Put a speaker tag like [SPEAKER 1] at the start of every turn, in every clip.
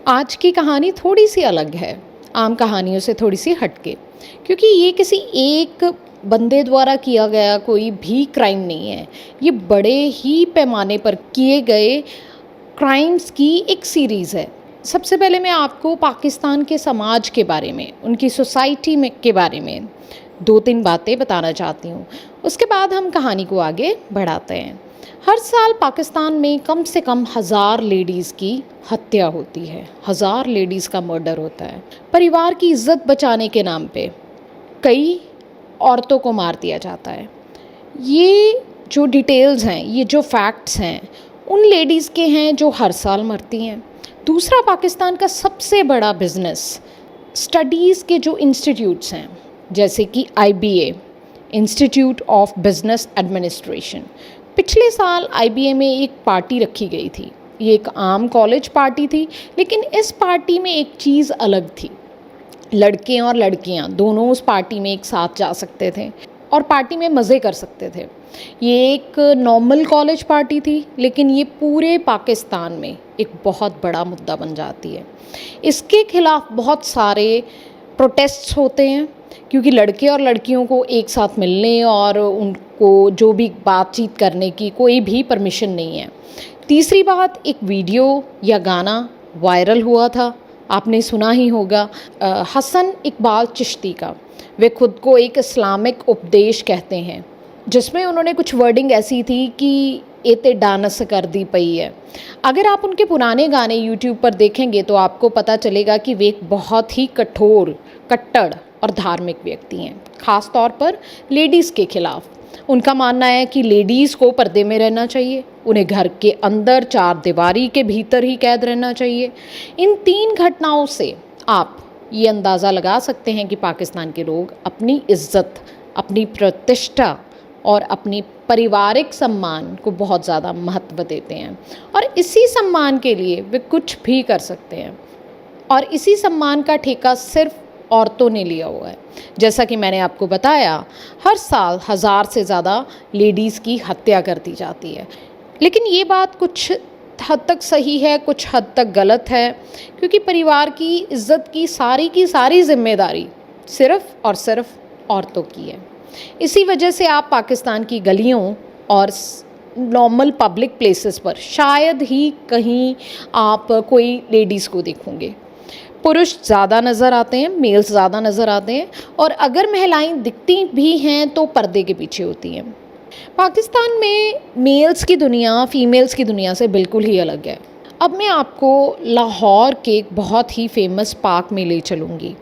[SPEAKER 1] आज की कहानी थोड़ी सी अलग है, आम कहानियों से थोड़ी सी हटके, क्योंकि ये किसी एक बंदे द्वारा किया गया कोई भी क्राइम नहीं है। ये बड़े ही पैमाने पर किए गए क्राइम्स की एक सीरीज़ है। सबसे पहले मैं आपको पाकिस्तान के समाज के बारे में, उनकी सोसाइटी में के बारे में 2-3 बातें बताना चाहती हूँ। उसके बाद हम कहानी को आगे बढ़ाते हैं। हर साल पाकिस्तान में कम से कम 1000 लेडीज़ की हत्या होती है, 1000 लेडीज़ का मर्डर होता है। परिवार की इज्जत बचाने के नाम पे कई औरतों को मार दिया जाता है। ये जो डिटेल्स हैं, ये जो फैक्ट्स हैं, उन लेडीज़ के हैं जो हर साल मरती हैं। दूसरा, पाकिस्तान का सबसे बड़ा बिज़नेस स्टडीज़ के जो इंस्टीट्यूट्स हैं, जैसे कि IBA, institute of business administration. पिछले साल IBA में एक पार्टी रखी गई थी। ये एक आम कॉलेज पार्टी थी, लेकिन इस पार्टी में एक चीज़ अलग थी। लड़के और लड़कियां दोनों उस पार्टी में एक साथ जा सकते थे और पार्टी में मज़े कर सकते थे। ये एक नॉर्मल कॉलेज पार्टी थी, लेकिन ये पूरे पाकिस्तान में एक बहुत बड़ा मुद्दा बन जाती है। इसके खिलाफ बहुत सारे प्रोटेस्ट्स होते हैं, क्योंकि लड़के और लड़कियों को एक साथ मिलने और उनको जो भी बातचीत करने की कोई भी परमिशन नहीं है। तीसरी बात, एक वीडियो या गाना वायरल हुआ था, आपने सुना ही होगा, हसन इकबाल चिश्ती का। वे खुद को एक इस्लामिक उपदेश कहते हैं, जिसमें उन्होंने कुछ वर्डिंग ऐसी थी कि एते डांस कर दी पई है। अगर आप उनके पुराने गाने यूट्यूब पर देखेंगे तो आपको पता चलेगा कि वे एक बहुत ही कठोर, कट्टर और धार्मिक व्यक्ति हैं, ख़ास तौर पर लेडीज़ के खिलाफ। उनका मानना है कि लेडीज़ को पर्दे में रहना चाहिए, उन्हें घर के अंदर 4 दीवारी के भीतर ही कैद रहना चाहिए। इन 3 घटनाओं से आप ये अंदाज़ा लगा सकते हैं कि पाकिस्तान के लोग अपनी इज्जत, अपनी प्रतिष्ठा और अपनी पारिवारिक सम्मान को बहुत ज़्यादा महत्व देते हैं, और इसी सम्मान के लिए वे कुछ भी कर सकते हैं। और इसी सम्मान का ठेका सिर्फ औरतों ने लिया हुआ है। जैसा कि मैंने आपको बताया, हर साल 1000 से ज़्यादा लेडीज़ की हत्या कर दी जाती है। लेकिन ये बात कुछ हद तक सही है, कुछ हद तक गलत है, क्योंकि परिवार की इज्जत की सारी जिम्मेदारी सिर्फ़ और सिर्फ औरतों की है। इसी वजह से आप पाकिस्तान की गलियों और नॉर्मल पब्लिक प्लेसेस पर शायद ही कहीं आप कोई लेडीज़ को देखोगे। पुरुष ज़्यादा नज़र आते हैं, मेल्स ज़्यादा नज़र आते हैं, और अगर महिलाएं दिखती भी हैं तो पर्दे के पीछे होती हैं। पाकिस्तान में मेल्स की दुनिया फीमेल्स की दुनिया से बिल्कुल ही अलग है। अब मैं आपको लाहौर के एक बहुत ही फेमस पार्क में ले चलूँगी।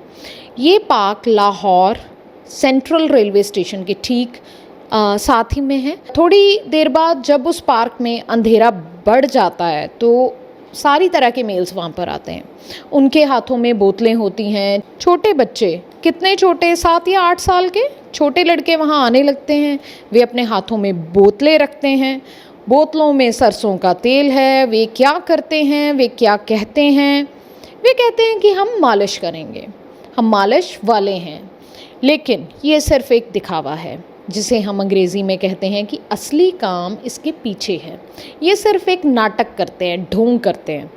[SPEAKER 1] ये park Lahore central railway station के ठीक साथ ही में है। थोड़ी देर बाद जब उस पार्क में अंधेरा बढ़ जाता है तो सारी तरह के मेल्स वहाँ पर आते हैं। उनके हाथों में बोतलें होती हैं। छोटे बच्चे, कितने छोटे, 7 या 8 साल के छोटे लड़के वहाँ आने लगते हैं। वे अपने हाथों में बोतलें रखते हैं, बोतलों में सरसों का तेल है। वे क्या करते हैं, वे क्या कहते हैं? वे कहते हैं कि हम मालिश करेंगे, हम मालिश वाले हैं। लेकिन ये सिर्फ़ एक दिखावा है, जिसे हम अंग्रेज़ी में कहते हैं कि असली काम इसके पीछे है। ये सिर्फ़ एक नाटक करते हैं, ढोंग करते हैं।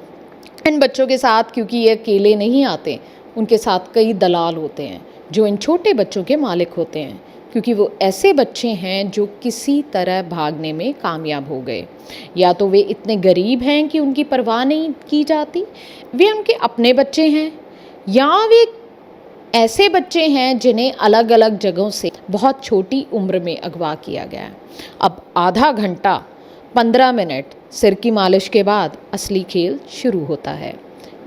[SPEAKER 1] इन बच्चों के साथ, क्योंकि ये अकेले नहीं आते, उनके साथ कई दलाल होते हैं जो इन छोटे बच्चों के मालिक होते हैं, क्योंकि वो ऐसे बच्चे हैं जो किसी तरह भागने में कामयाब हो गए। या तो वे इतने गरीब हैं कि उनकी परवाह नहीं की जाती, वे उनके अपने बच्चे हैं, या वे ऐसे बच्चे हैं जिन्हें अलग अलग जगहों से बहुत छोटी उम्र में अगवा किया गया है। अब आधा घंटा 15 मिनट सिर की मालिश के बाद असली खेल शुरू होता है।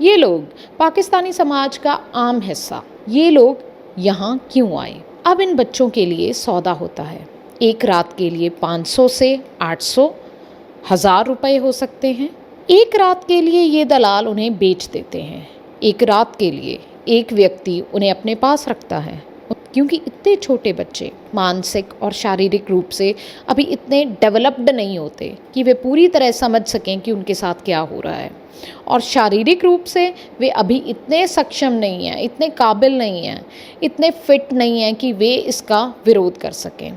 [SPEAKER 1] ये लोग पाकिस्तानी समाज का आम हिस्सा, ये लोग यहाँ क्यों आए? अब इन बच्चों के लिए सौदा होता है। एक रात के लिए 500 से 800, 1000 रुपये हो सकते हैं। एक रात के लिए ये दलाल उन्हें बेच देते हैं। एक रात के लिए एक व्यक्ति उन्हें अपने पास रखता है, क्योंकि इतने छोटे बच्चे मानसिक और शारीरिक रूप से अभी इतने डेवलप्ड नहीं होते कि वे पूरी तरह समझ सकें कि उनके साथ क्या हो रहा है, और शारीरिक रूप से वे अभी इतने सक्षम नहीं हैं, इतने काबिल नहीं हैं, इतने फिट नहीं हैं कि वे इसका विरोध कर सकें।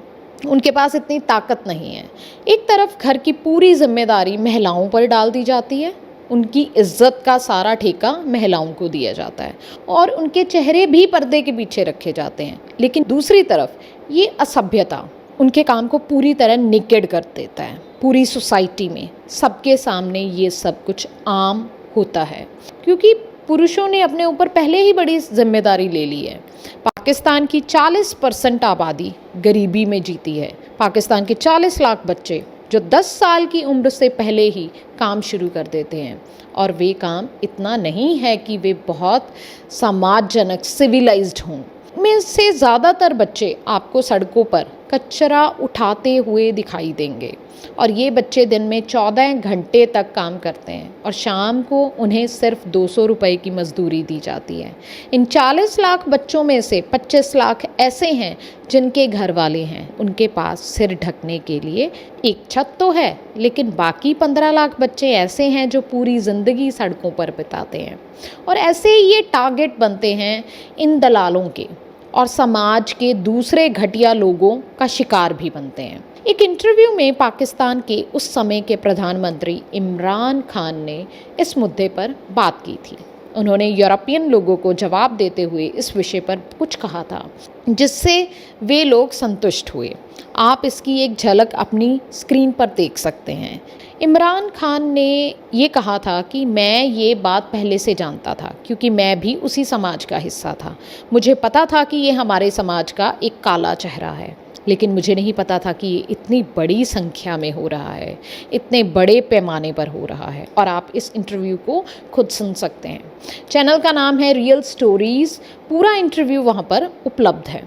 [SPEAKER 1] उनके पास इतनी ताकत नहीं है। एक तरफ घर की पूरी जिम्मेदारी महिलाओं पर डाल दी जाती है, उनकी इज्जत का सारा ठेका महिलाओं को दिया जाता है और उनके चेहरे भी पर्दे के पीछे रखे जाते हैं। लेकिन दूसरी तरफ ये असभ्यता उनके काम को पूरी तरह निकेड कर देता है। पूरी सोसाइटी में सबके सामने ये सब कुछ आम होता है, क्योंकि पुरुषों ने अपने ऊपर पहले ही बड़ी जिम्मेदारी ले ली है। पाकिस्तान की 40% आबादी गरीबी में जीती है। पाकिस्तान के 40 लाख बच्चे जो 10 साल की उम्र से पहले ही काम शुरू कर देते हैं, और वे काम इतना नहीं है कि वे बहुत समाजजनक सिविलाइज्ड हों। में से ज़्यादातर बच्चे आपको सड़कों पर कचरा उठाते हुए दिखाई देंगे, और ये बच्चे दिन में 14 घंटे तक काम करते हैं और शाम को उन्हें सिर्फ 200 रुपये की मजदूरी दी जाती है। इन 40 लाख बच्चों में से 25 लाख ऐसे हैं जिनके घर वाले हैं, उनके पास सिर ढकने के लिए एक छत तो है, लेकिन बाकी 15 लाख बच्चे ऐसे हैं जो पूरी ज़िंदगी सड़कों पर बिताते हैं। और ऐसे ही ये टारगेट बनते हैं इन दलालों के, और समाज के दूसरे घटिया लोगों का शिकार भी बनते हैं। एक इंटरव्यू में पाकिस्तान के उस समय के प्रधानमंत्री इमरान खान ने इस मुद्दे पर बात की थी। उन्होंने यूरोपियन लोगों को जवाब देते हुए इस विषय पर कुछ कहा था जिससे वे लोग संतुष्ट हुए। आप इसकी एक झलक अपनी स्क्रीन पर देख सकते हैं। इमरान खान ने ये कहा था कि मैं ये बात पहले से जानता था, क्योंकि मैं भी उसी समाज का हिस्सा था। मुझे पता था कि ये हमारे समाज का एक काला चेहरा है, लेकिन मुझे नहीं पता था कि ये इतनी बड़ी संख्या में हो रहा है, इतने बड़े पैमाने पर हो रहा है। और आप इस इंटरव्यू को खुद सुन सकते हैं। चैनल का नाम है रियल स्टोरीज़। पूरा इंटरव्यू वहाँ पर उपलब्ध है।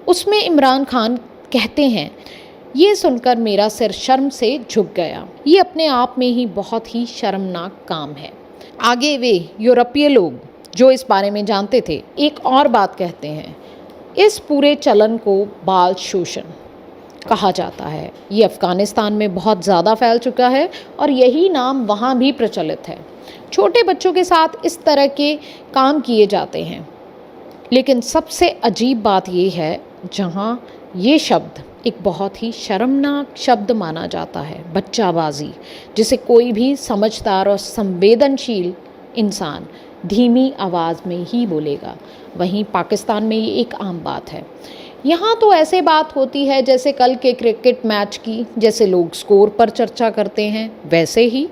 [SPEAKER 1] उसमें इमरान खान कहते हैं, ये सुनकर मेरा सिर शर्म से झुक गया। ये अपने आप में ही बहुत ही शर्मनाक काम है। आगे वे यूरोपीय लोग जो इस बारे में जानते थे एक और बात कहते हैं। इस पूरे चलन को बाल शोषण कहा जाता है। ये अफ़गानिस्तान में बहुत ज़्यादा फैल चुका है और यही नाम वहाँ भी प्रचलित है। छोटे बच्चों के साथ इस तरह के काम किए जाते हैं। लेकिन सबसे अजीब बात ये है, जहाँ ये शब्द एक बहुत ही शर्मनाक शब्द माना जाता है, बच्चाबाजी, जिसे कोई भी समझदार और संवेदनशील इंसान धीमी आवाज़ में ही बोलेगा, वहीं पाकिस्तान में ये एक आम बात है। यहाँ तो ऐसे बात होती है जैसे कल के क्रिकेट मैच की, जैसे लोग स्कोर पर चर्चा करते हैं, वैसे ही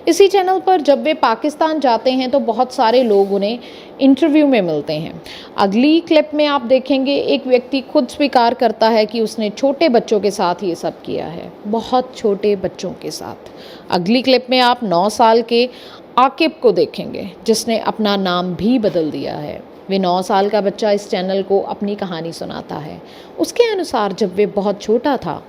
[SPEAKER 1] इसी चैनल पर जब वे पाकिस्तान जाते हैं तो बहुत सारे लोग उन्हें इंटरव्यू में मिलते हैं। अगली क्लिप में आप देखेंगे एक व्यक्ति खुद स्वीकार करता है कि उसने छोटे बच्चों के साथ ये सब किया है, बहुत छोटे बच्चों के साथ। अगली क्लिप में आप 9 साल के आकिब को देखेंगे जिसने अपना नाम भी बदल दिया है। वे 9 साल का बच्चा इस चैनल को अपनी कहानी सुनाता है। उसके अनुसार जब वे बहुत छोटा था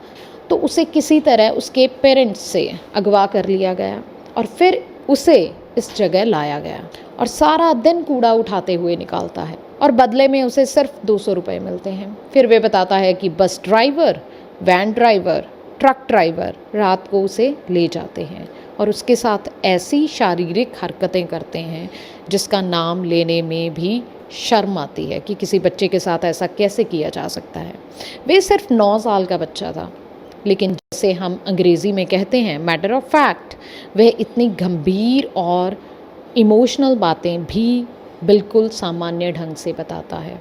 [SPEAKER 1] तो उसे किसी तरह उसके पेरेंट्स से अगवा कर लिया गया और फिर उसे इस जगह लाया गया और सारा दिन कूड़ा उठाते हुए निकालता है और बदले में उसे सिर्फ 200 रुपये मिलते हैं। फिर वे बताता है कि bus driver, van driver, truck driver रात को उसे ले जाते हैं और उसके साथ ऐसी शारीरिक हरकतें करते हैं जिसका नाम लेने में भी शर्म आती है कि किसी बच्चे के साथ ऐसा कैसे किया जा सकता है। वे सिर्फ 9 साल का बच्चा था, लेकिन जैसे हम अंग्रेज़ी में कहते हैं मैटर ऑफ फैक्ट, वह इतनी गंभीर और इमोशनल बातें भी बिल्कुल सामान्य ढंग से बताता है,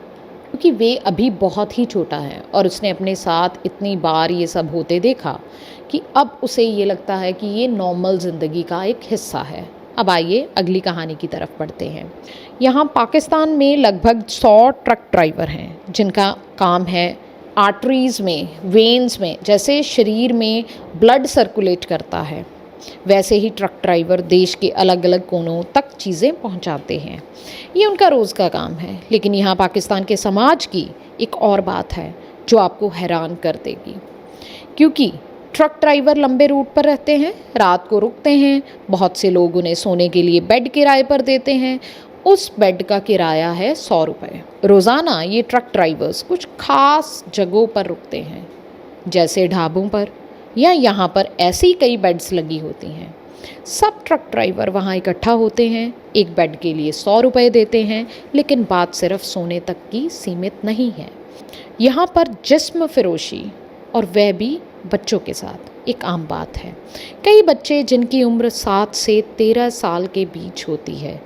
[SPEAKER 1] क्योंकि वे अभी बहुत ही छोटा है और उसने अपने साथ इतनी बार ये सब होते देखा कि अब उसे ये लगता है कि ये नॉर्मल ज़िंदगी का एक हिस्सा है। अब आइए अगली कहानी की तरफ बढ़ते हैं। यहाँ पाकिस्तान में लगभग 100 ट्रक ड्राइवर हैं जिनका काम है आर्टरीज़ में, वेन्स में, जैसे शरीर में ब्लड सर्कुलेट करता है वैसे ही ट्रक ड्राइवर देश के अलग अलग कोनों तक चीज़ें पहुँचाते हैं। ये उनका रोज़ का काम है। लेकिन यहाँ पाकिस्तान के समाज की एक और बात है जो आपको हैरान कर देगी, क्योंकि ट्रक ड्राइवर लंबे रूट पर रहते हैं, रात को रुकते हैं, बहुत से लोग उन्हें सोने के लिए बेड किराए पर देते हैं। उस बेड का किराया है 100 रुपये। रोज़ाना ये ट्रक ड्राइवर्स कुछ खास जगहों पर रुकते हैं, जैसे ढाबों पर या यहाँ पर ऐसी कई बेड्स लगी होती हैं। सब ट्रक ड्राइवर वहाँ इकट्ठा होते हैं, एक बेड के लिए 100 रुपये देते हैं, लेकिन बात सिर्फ सोने तक की सीमित नहीं है। यहाँ पर जिस्म फरोशी, और वह भी बच्चों के साथ, एक आम बात है। कई बच्चे जिनकी उम्र 7 से 13 साल के बीच होती है,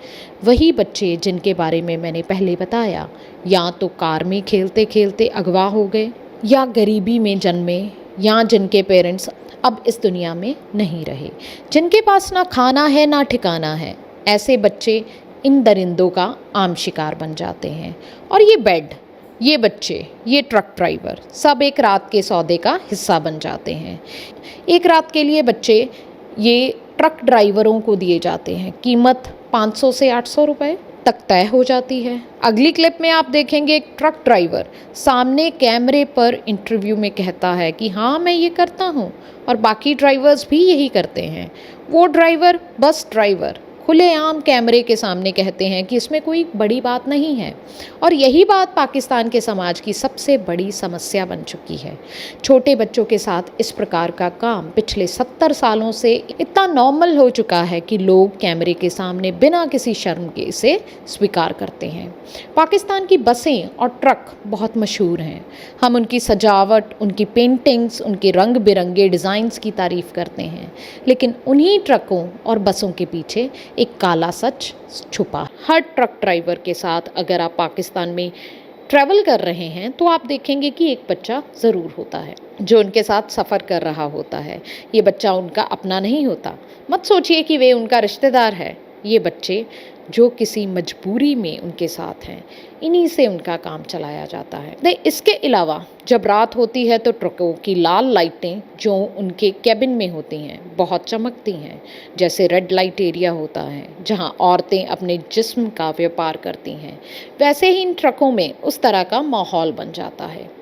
[SPEAKER 1] वही बच्चे जिनके बारे में मैंने पहले बताया, या तो कार में खेलते खेलते अगवा हो गए, या गरीबी में जन्मे, या जिनके पेरेंट्स अब इस दुनिया में नहीं रहे, जिनके पास ना खाना है ना ठिकाना है। ऐसे बच्चे इन दरिंदों का आम शिकार बन जाते हैं। और ये बेड, ये बच्चे, ये ट्रक ड्राइवर सब एक रात के सौदे का हिस्सा बन जाते हैं। एक रात के लिए बच्चे ये ट्रक ड्राइवरों को दिए जाते हैं। कीमत 500 से 800 रुपए तक तय हो जाती है। अगली क्लिप में आप देखेंगे एक ट्रक ड्राइवर सामने कैमरे पर इंटरव्यू में कहता है कि हाँ मैं ये करता हूँ, और बाकी ड्राइवर्स भी यही करते हैं। वो ड्राइवर, बस ड्राइवर, खुलेआम कैमरे के सामने कहते हैं कि इसमें कोई बड़ी बात नहीं है। और यही बात पाकिस्तान के समाज की सबसे बड़ी समस्या बन चुकी है। छोटे बच्चों के साथ इस प्रकार का काम पिछले 70 सालों से इतना नॉर्मल हो चुका है कि लोग कैमरे के सामने बिना किसी शर्म के इसे स्वीकार करते हैं। पाकिस्तान की बसें और ट्रक बहुत मशहूर हैं। हम उनकी सजावट, उनकी पेंटिंग्स, उनके रंग बिरंगे डिज़ाइंस की तारीफ़ करते हैं, लेकिन उन्हीं ट्रकों और बसों के पीछे एक काला सच छुपा। हर ट्रक ड्राइवर के साथ अगर आप पाकिस्तान में ट्रैवल कर रहे हैं तो आप देखेंगे कि एक बच्चा ज़रूर होता है जो उनके साथ सफ़र कर रहा होता है। ये बच्चा उनका अपना नहीं होता। मत सोचिए कि वे उनका रिश्तेदार है। ये बच्चे जो किसी मजबूरी में उनके साथ हैं, इन्हीं से उनका काम चलाया जाता है। नहीं, इसके अलावा जब रात होती है तो ट्रकों की लाल लाइटें जो उनके कैबिन में होती हैं बहुत चमकती हैं, जैसे रेड लाइट एरिया होता है जहां औरतें अपने जिस्म का व्यापार करती हैं। वैसे ही इन ट्रकों में उस तरह का माहौल बन जाता है।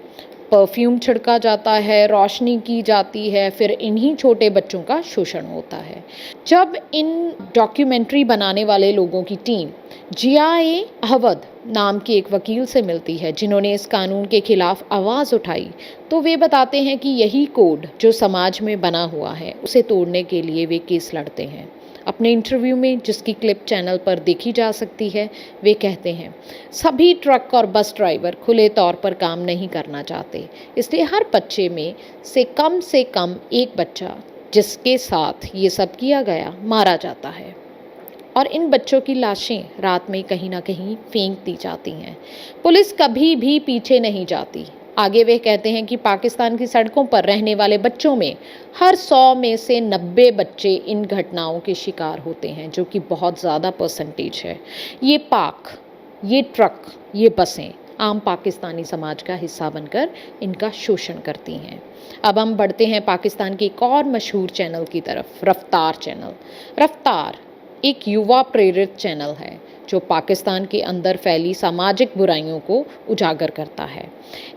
[SPEAKER 1] परफ्यूम छिड़का जाता है, रोशनी की जाती है, फिर इन्हीं छोटे बच्चों का शोषण होता है। जब इन डॉक्यूमेंट्री बनाने वाले लोगों की टीम जिया-ए अहवद नाम की एक वकील से मिलती है जिन्होंने इस कानून के खिलाफ आवाज़ उठाई, तो वे बताते हैं कि यही कोड जो समाज में बना हुआ है उसे तोड़ने के लिए वे केस लड़ते हैं। अपने इंटरव्यू में, जिसकी क्लिप चैनल पर देखी जा सकती है, वे कहते हैं सभी ट्रक और बस ड्राइवर खुले तौर पर काम नहीं करना चाहते, इसलिए हर बच्चे में से कम एक बच्चा जिसके साथ ये सब किया गया मारा जाता है, और इन बच्चों की लाशें रात में कहीं ना कहीं फेंक दी जाती हैं। पुलिस कभी भी पीछे नहीं जाती। आगे वे कहते हैं कि पाकिस्तान की सड़कों पर रहने वाले बच्चों में हर 100 में से 90 बच्चे इन घटनाओं के शिकार होते हैं, जो कि बहुत ज़्यादा परसेंटेज है। ये ये ट्रक, ये बसें आम पाकिस्तानी समाज का हिस्सा बनकर इनका शोषण करती हैं। अब हम बढ़ते हैं पाकिस्तान के एक और मशहूर चैनल की तरफ, रफ्तार चैनल। रफ्तार एक युवा प्रेरित चैनल है जो पाकिस्तान के अंदर फैली सामाजिक बुराइयों को उजागर करता है।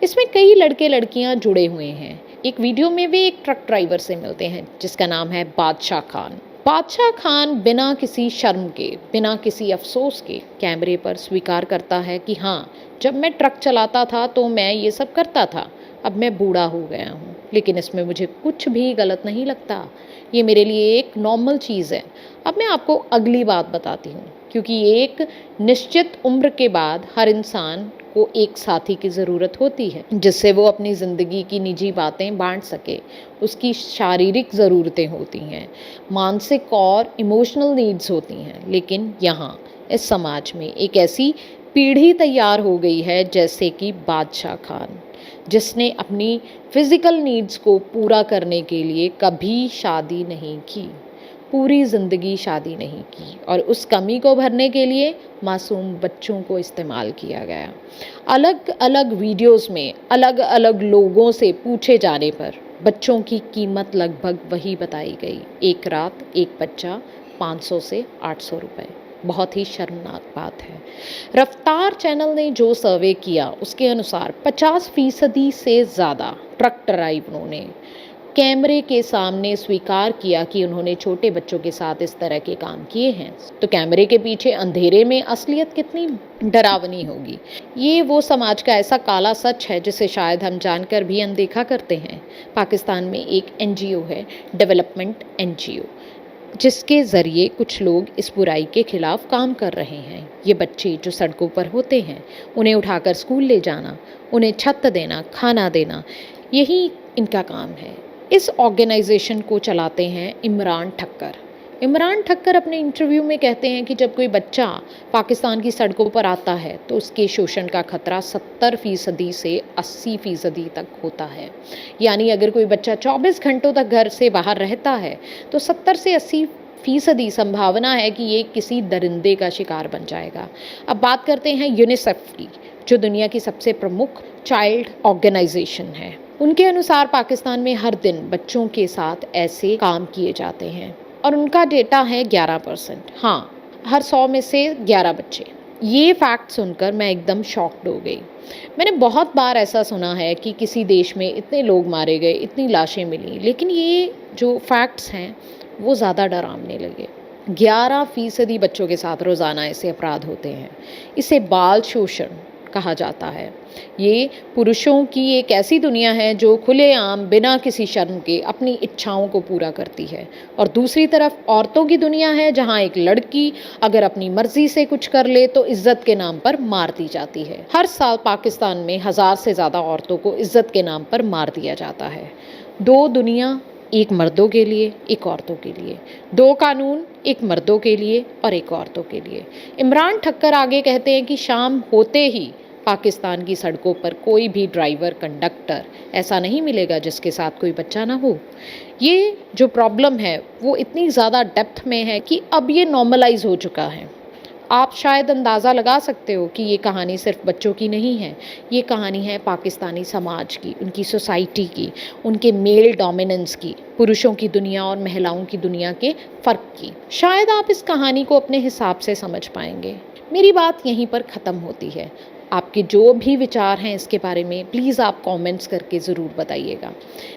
[SPEAKER 1] इसमें कई लड़के लड़कियां जुड़े हुए हैं। एक वीडियो में वे एक ट्रक ड्राइवर से मिलते हैं जिसका नाम है बादशाह खान। बादशाह खान बिना किसी शर्म के, बिना किसी अफसोस के कैमरे पर स्वीकार करता है कि हाँ, जब मैं ट्रक चलाता था तो मैं ये सब करता था। अब मैं बूढ़ा हो गया हूँ, लेकिन इसमें मुझे कुछ भी गलत नहीं लगता। ये मेरे लिए एक नॉर्मल चीज़ है। अब मैं आपको अगली बात बताती हूँ, क्योंकि एक निश्चित उम्र के बाद हर इंसान को एक साथी की ज़रूरत होती है जिससे वो अपनी ज़िंदगी की निजी बातें बांट सके। उसकी शारीरिक ज़रूरतें होती हैं, मानसिक और इमोशनल नीड्स होती हैं। लेकिन यहाँ इस समाज में एक ऐसी पीढ़ी तैयार हो गई है जैसे कि बादशाह खान, जिसने अपनी फिज़िकल नीड्स को पूरा करने के लिए कभी शादी नहीं की, पूरी ज़िंदगी शादी नहीं की, और उस कमी को भरने के लिए मासूम बच्चों को इस्तेमाल किया गया। अलग अलग वीडियोस में अलग अलग लोगों से पूछे जाने पर बच्चों की कीमत लगभग वही बताई गई, एक रात एक बच्चा 500 से 800 रुपये। बहुत ही शर्मनाक बात है। रफ्तार चैनल ने जो सर्वे किया उसके अनुसार 50% से ज़्यादा ट्रक ड्राइवरों ने कैमरे के सामने स्वीकार किया कि उन्होंने छोटे बच्चों के साथ इस तरह के काम किए हैं। तो कैमरे के पीछे अंधेरे में असलियत कितनी डरावनी होगी। ये वो समाज का ऐसा काला सच है जिसे शायद हम जानकर भी अनदेखा करते हैं। पाकिस्तान में एक NGO है, डेवलपमेंट NGO, जिसके ज़रिए कुछ लोग इस बुराई के खिलाफ काम कर रहे हैं। ये बच्चे जो सड़कों पर होते हैं, उन्हें उठाकर स्कूल ले जाना, उन्हें छत देना, खाना देना, यही इनका काम है। इस ऑर्गेनाइजेशन को चलाते हैं इमरान ठक्कर। इमरान ठक्कर अपने इंटरव्यू में कहते हैं कि जब कोई बच्चा पाकिस्तान की सड़कों पर आता है तो उसके शोषण का खतरा 70% से 80% तक होता है। यानी अगर कोई बच्चा 24 घंटों तक घर से बाहर रहता है तो 70 से 80% संभावना है कि ये किसी दरिंदे का शिकार बन जाएगा। अब बात करते हैं यूनिसेफ की, जो दुनिया की सबसे प्रमुख चाइल्ड ऑर्गेनाइजेशन है। उनके अनुसार पाकिस्तान में हर दिन बच्चों के साथ ऐसे काम किए जाते हैं और उनका डेटा है 11%। हाँ, हर 100 में से 11 बच्चे। ये फैक्ट सुनकर मैं एकदम शॉक्ड हो गई। मैंने बहुत बार ऐसा सुना है कि किसी देश में इतने लोग मारे गए, इतनी लाशें मिली, लेकिन ये जो फैक्ट्स हैं वो ज़्यादा डरावने लगे। 11% बच्चों के साथ रोज़ाना ऐसे अपराध होते हैं। इसे बाल शोषण कहा जाता है। ये पुरुषों की एक ऐसी दुनिया है जो खुलेआम बिना किसी शर्म के अपनी इच्छाओं को पूरा करती है, और दूसरी तरफ औरतों की दुनिया है जहां एक लड़की अगर अपनी मर्जी से कुछ कर ले तो इज्जत के नाम पर मार दी जाती है। हर साल पाकिस्तान में 1000 से ज़्यादा औरतों को इज्जत के नाम पर मार दिया जाता है। दो दुनिया, एक मर्दों के लिए, एक औरतों के लिए। दो कानून, एक मर्दों के लिए और एक औरतों के लिए। इमरान ठक्कर आगे कहते हैं कि शाम होते ही पाकिस्तान की सड़कों पर कोई भी ड्राइवर, कंडक्टर ऐसा नहीं मिलेगा जिसके साथ कोई बच्चा ना हो। ये जो प्रॉब्लम है वो इतनी ज़्यादा डेप्थ में है कि अब ये नॉर्मलाइज हो चुका है। आप शायद अंदाज़ा लगा सकते हो कि ये कहानी सिर्फ बच्चों की नहीं है। ये कहानी है पाकिस्तानी समाज की, उनकी सोसाइटी की, उनके मेल डोमिनेंस की, पुरुषों की दुनिया और महिलाओं की दुनिया के फ़र्क की। शायद आप इस कहानी को अपने हिसाब से समझ पाएंगे। मेरी बात यहीं पर ख़त्म होती है। आपके जो भी विचार हैं इसके बारे में प्लीज़ आप कमेंट्स करके ज़रूर बताइएगा।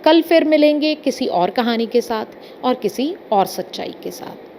[SPEAKER 1] कल फिर मिलेंगे किसी और कहानी के साथ और किसी और सच्चाई के साथ।